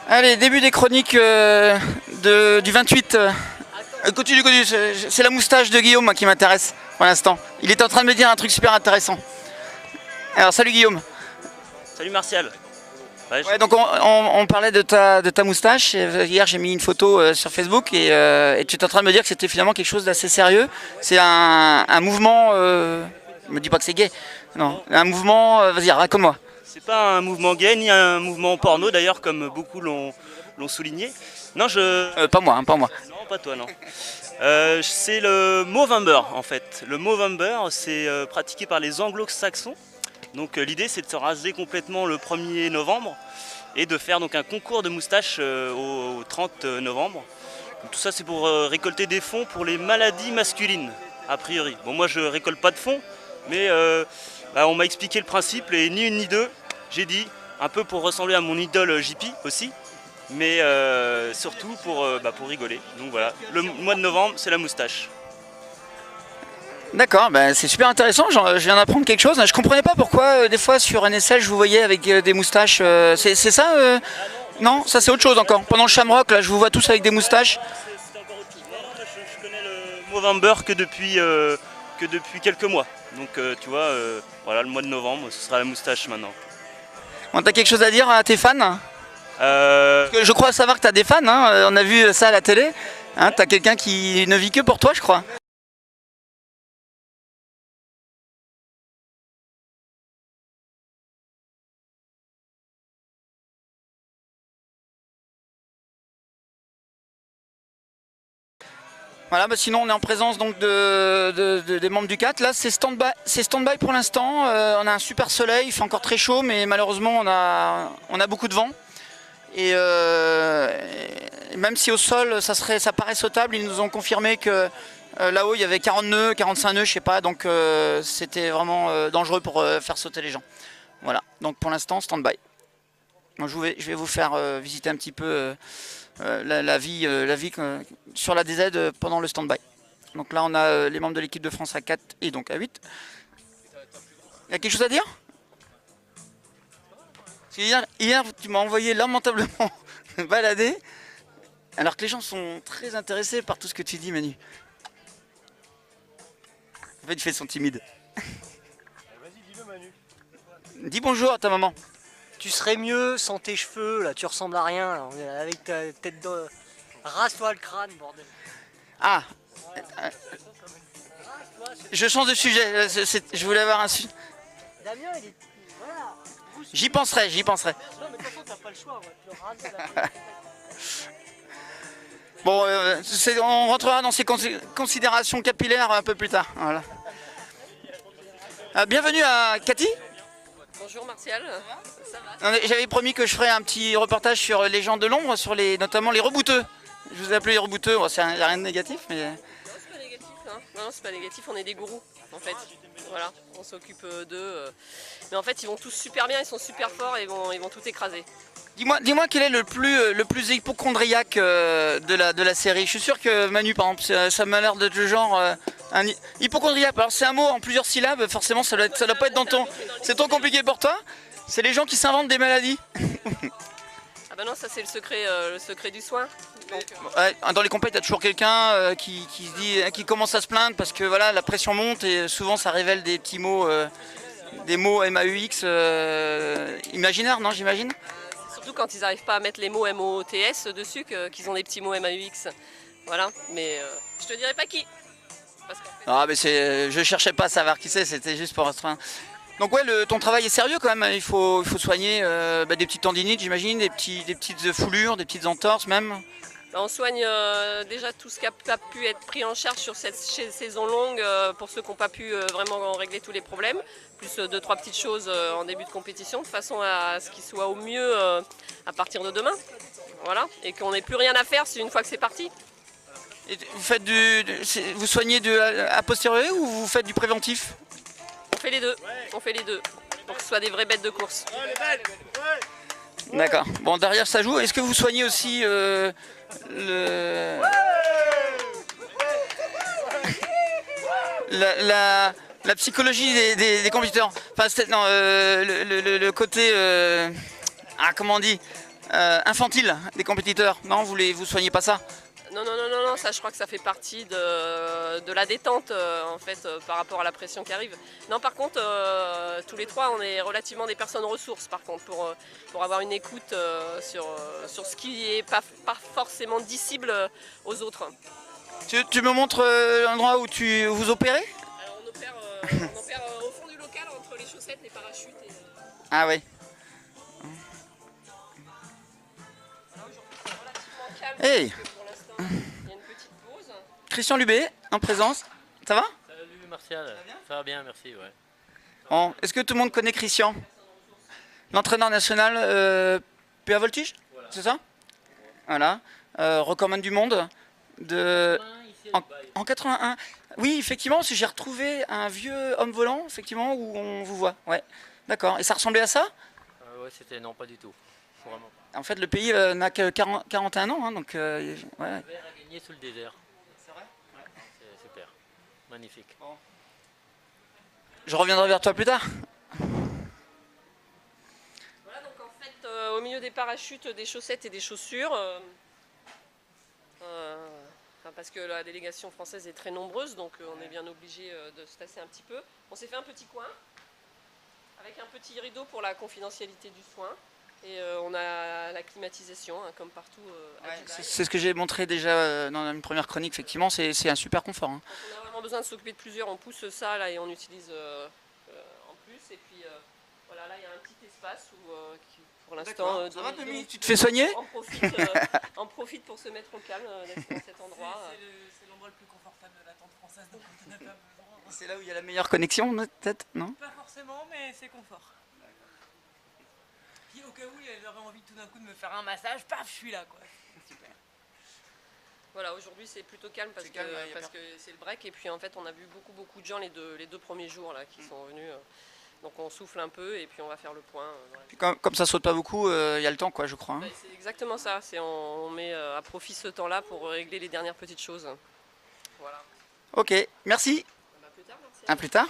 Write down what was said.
Allez, début des chroniques du 28. Continue, continue. C'est la moustache de Guillaume qui m'intéresse pour l'instant. Il est en train de me dire un truc super intéressant. Alors, salut Guillaume. Salut Martial. Ouais, donc on parlait de ta moustache. Hier, j'ai mis une photo sur Facebook et tu es en train de me dire que c'était finalement quelque chose d'assez sérieux. C'est un mouvement. Me dis pas que c'est gay. Non, un mouvement. Vas-y, raconte-moi. C'est pas un mouvement gay ni un mouvement porno d'ailleurs, comme beaucoup l'ont souligné. Non, pas moi, hein, pas moi. Non, pas toi, non. C'est le Movember en fait. Le Movember, c'est pratiqué par les anglo-saxons. Donc l'idée, c'est de se raser complètement le 1er novembre et de faire donc un concours de moustaches au 30 novembre. Donc, tout ça, c'est pour récolter des fonds pour les maladies masculines, a priori. Bon, moi, je récolte pas de fonds, mais on m'a expliqué le principe et ni une ni deux, j'ai dit, un peu pour ressembler à mon idole JP aussi, mais surtout pour rigoler. Donc voilà, le mois de novembre, c'est la moustache. D'accord, ben c'est super intéressant, je viens d'apprendre quelque chose. Je comprenais pas pourquoi des fois sur NSL je vous voyais avec des moustaches. C'est ça Non, ça c'est autre chose encore. Pendant le Shamrock, là, je vous vois tous avec des moustaches. C'est encore autre chose. Non, je connais le Movember que depuis quelques mois. Donc tu vois, voilà, le mois de novembre, ce sera la moustache maintenant. Bon, t'as quelque chose à dire à tes fans? Parce que je crois savoir que t'as des fans, hein. On a vu ça à la télé. Hein, t'as quelqu'un qui ne vit que pour toi, je crois. Voilà, bah sinon on est en présence donc des membres du CAT. Là c'est stand-by pour l'instant. On a un super soleil, il fait encore très chaud, mais malheureusement on a beaucoup de vent. Et même si au sol ça paraît sautable, ils nous ont confirmé que là-haut il y avait 40 nœuds, 45 nœuds, je sais pas, donc c'était vraiment dangereux pour faire sauter les gens. Voilà, donc pour l'instant stand-by. Moi, je vais vous faire visiter un petit peu la vie sur la DZ pendant le stand-by. Donc là, on a les membres de l'équipe de France à 4 et donc à 8. Il y a quelque chose à dire? Hier, tu m'as envoyé lamentablement balader, alors que les gens sont très intéressés par tout ce que tu dis, Manu. En fait, ils font timides. Vas-y, dis-le, Manu. Dis bonjour à ta maman. Tu serais mieux sans tes cheveux, là, tu ressembles à rien, là, avec ta tête de... Rase-toi le crâne, bordel. Ah, je change de sujet, je voulais avoir un sujet. Damien, il est... Voilà. J'y penserai, j'y penserai. Non, mais de toute façon, t'as pas le choix, ouais. Tu rases la... Bon, on rentrera dans ces considérations capillaires un peu plus tard. Voilà. Bienvenue à Cathy. Bonjour Martial, ça va? J'avais promis que je ferais un petit reportage sur les gens de l'ombre, notamment les rebouteux. Je vous ai appelé les rebouteux, bon, il n'y a rien de négatif, mais... Non, c'est pas négatif, hein. Non, c'est pas négatif, on est des gourous, en fait. Voilà, on s'occupe d'eux. Mais en fait, ils vont tous super bien, ils sont super forts et ils vont tout écraser. Dis-moi quel est le plus hypochondriaque de la série. Je suis sûr que Manu, par exemple, ça m'a l'air d'être le genre... un hypochondriaque, alors c'est un mot en plusieurs syllabes, forcément ça doit pas être dans ton... C'est trop compliqué pour toi. C'est les gens qui s'inventent des maladies. Ah bah non, ça c'est le secret du soin. Donc, ouais, dans les compètes, il y a toujours quelqu'un qui se dit, qui commence à se plaindre parce que voilà, la pression monte et souvent ça révèle des petits mots, des mots MAUX imaginaires, non, j'imagine. surtout quand ils n'arrivent pas à mettre les mots MOTS dessus, qu'ils ont des petits mots MAUX. Voilà, mais je te dirai pas qui. Ah mais je cherchais pas à savoir qui c'est, c'était juste pour restreindre. Donc ouais, ton travail est sérieux quand même, il faut soigner des petites tendinites j'imagine, des petites foulures, des petites entorses même. On soigne déjà tout ce qui n'a pas pu être pris en charge sur cette saison longue pour ceux qui n'ont pas pu vraiment régler tous les problèmes, plus 2-3 petites choses en début de compétition, de façon à ce qu'ils soient au mieux à partir de demain. Voilà, et qu'on n'ait plus rien à faire une fois que c'est parti. Et vous soignez a posteriori ou vous faites du préventif? On fait les deux, pour que ce soit des vraies bêtes de course. D'accord, bon derrière ça joue, est-ce que vous soignez aussi la psychologie des compétiteurs? Enfin, non, le côté ah, comment on dit, infantile des compétiteurs. Non, vous soignez pas ça? Non, ça je crois que ça fait partie de la détente en fait par rapport à la pression qui arrive. Non, par contre, tous les trois, on est relativement des personnes ressources par contre pour avoir une écoute sur ce qui est pas forcément dissible aux autres. Tu me montres l'endroit où vous opérez? Alors on opère au fond du local entre les chaussettes, les parachutes et... Ah oui. Voilà, aujourd'hui c'est relativement calme Hey. parce que pour l'instant il y a une petite pause. Christian Lubé, en présence. Ça va? Salut Martial, ça va bien, merci. Ouais. Bon, est-ce que tout le monde connaît Christian? L'entraîneur national PA Voltige, voilà. C'est ça? Voilà. Recordman du monde en 81. Oui, effectivement, parce que j'ai retrouvé un vieux homme volant, effectivement, où on vous voit. Ouais, d'accord. Et ça ressemblait à ça? Ouais, c'était non, pas du tout. Vraiment pas. En fait, le pays n'a que 41 ans, hein, donc ouais. Le verre a gagné sous le désert. C'est vrai? Ouais. C'est super, magnifique. Bon. Je reviendrai vers toi plus tard. Voilà, donc en fait, au milieu des parachutes, des chaussettes et des chaussures, parce que la délégation française est très nombreuse, donc on est bien obligé de se tasser un petit peu. On s'est fait un petit coin, avec un petit rideau pour la confidentialité du soin, et on a la climatisation, hein, comme partout à Dubaï. C'est ce que j'ai montré déjà dans une première chronique, effectivement, c'est un super confort. Hein. Quand on a vraiment besoin de s'occuper de plusieurs, on pousse ça là et on utilise en plus. Et puis voilà, là il y a un petit espace où, qui, pour l'instant, tu te fais soigner? on profite pour se mettre au calme d'être dans cet endroit. C'est l'endroit le plus confortable de la tente française, donc on n'a pas besoin. C'est là où il y a la meilleure connexion, peut-être, non? Pas forcément, mais c'est confort. Puis au cas où elle aurait envie tout d'un coup de me faire un massage, paf, je suis là quoi. Super. Voilà, aujourd'hui c'est plutôt calme parce que c'est le break et puis en fait on a vu beaucoup de gens les deux premiers jours là qui sont venus. Donc on souffle un peu et puis on va faire le point. Puis comme ça saute pas beaucoup, il y a le temps quoi, je crois. Hein. C'est exactement ça, on met à profit ce temps-là pour régler les dernières petites choses. Voilà. Ok, merci. À plus tard, merci. À plus tard.